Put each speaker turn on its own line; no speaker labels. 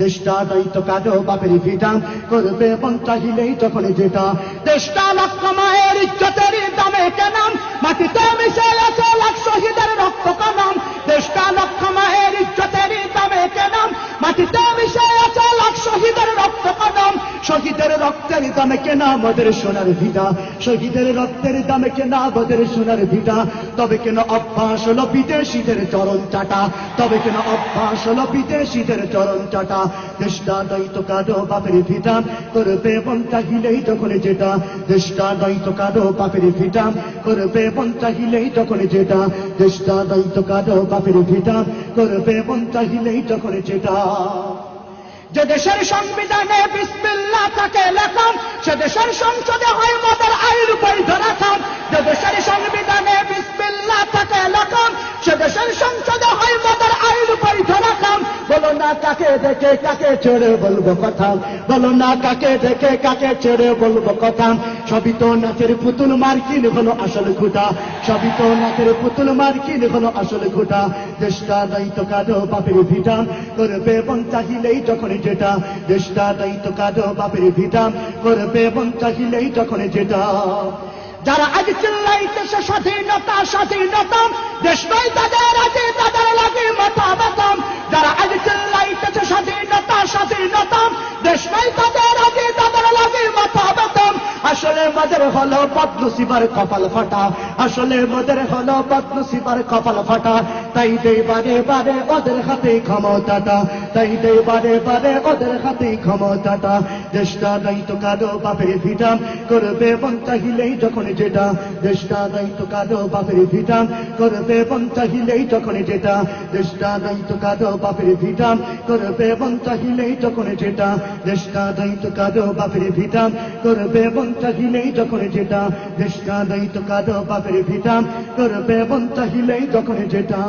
দেশটা দায়িত্ব কাঁদো বাপের ভিটা, করবে মন চাহিলেই যখন যেটা। দেশটা লক্ষ মায়ের ইজ্জতের দামে কেনাম, মাটিতে মিশে আছে লাখ শহীদের রক্ত কানাম। দেশটা লক্ষ মায়ের ইজ্জতের দামে কেনাম, মাটিতে মিশে আছে লাখ শহীদের রক্ত কানাম। শহীদের রক্তের দামে কেনা আমাদের সোনার ভিটা, শহীদের রক্তের দামে কেনা আমাদের সোনার ভিটা। তবে কেন অভ্যাস হলো বিদেশিদের চরণ চাটা, তবে কেন অভ্যাস হলো বিদেশিদের চরণ চাটা। দেশটা দায়িত্ব কাঁদো বাপের ভিটা, করবে মন চাহিলেই যখন যেটা। দেশটা দায়িত্ব কাঁদো বাপের ভিটা, করবে মন চাহিলেই যখন যেটা। দেশটা দায়িত্ব কাঁদো বাপের ভিটা, করবে মন চাহিলেই যখন যেটা। যে দেশের সংবিধানে বিসমিল্লাহ থাকে লেখা, সে দেশের সংসদে হয় মদের আইন বৈধ রাখা। যে দেশের সংবিধানে বিসমিল্লাহ থাকে লেখা, সে দেশের সংসদে হয় মদের আইন বৈধ রাখা। বলো না কাকে দেখে কাকে ছেড়ে বলবো কথা, বলো না কাকে দেখে কাকে ছেড়ে বলবো কথা। সবই তো নাচের পুতুল মার্কিন হলো আসল খুঁটা, সবই তো নাচের পুতুল মার্কিন হলো আসল খুঁটা। দেশটা দায়িত্ব কাঁদো বাপের ভিটা, করবে মন চাহিলেই যখন যেটা। দেশটা দায়িত্ব কাঁদো বাপের ভিটা, করবে মন চাহিলেই যখন যেটা। যারা আজ চিল্লাইতেছে স্বাধীনতা স্বাধীনতা, দেশ নয় তাদের আজ তাদের লাগে মাথা ব্যথা। যারা আজ চিল্লাইতেছে স্বাধীনতা স্বাধীনতা, দেশ নয় তাদের আজ তাদের লাগে মাথা ব্যথা। আসলে মদের হলো বদনসিবার কপাল ফাটা, আসলে মদের হলো বদনসিবার কপাল ফাটা। তাই দেই বারে বারে ওদের হাতে ক্ষমতাটা, তাই দেই বারে বারে ওদের হাতে ক্ষমতাটা। দেশটা দায়িত্ব কাঁদো বাপের ভিটা, করবে মন চাহিলেই যখন যেটা। দেশটা দায়িত্ব কাঁদো বাপের ভিটা, করবে মন চাহিলেই যখন যেটা। দেশটা দায়িত্ব কাঁদো বাপের ভিটা, করবে মন চাহিলেই যখন যেটা। দেশটা দায়িত্ব কাঁদো বাপের ভিটা, করবে মন চাহিলেই যখন যেটা। দেশটা দায়িত্ব কাঁদো বাপের ভিটা, করবে মন চাহিলেই যখন যেটা।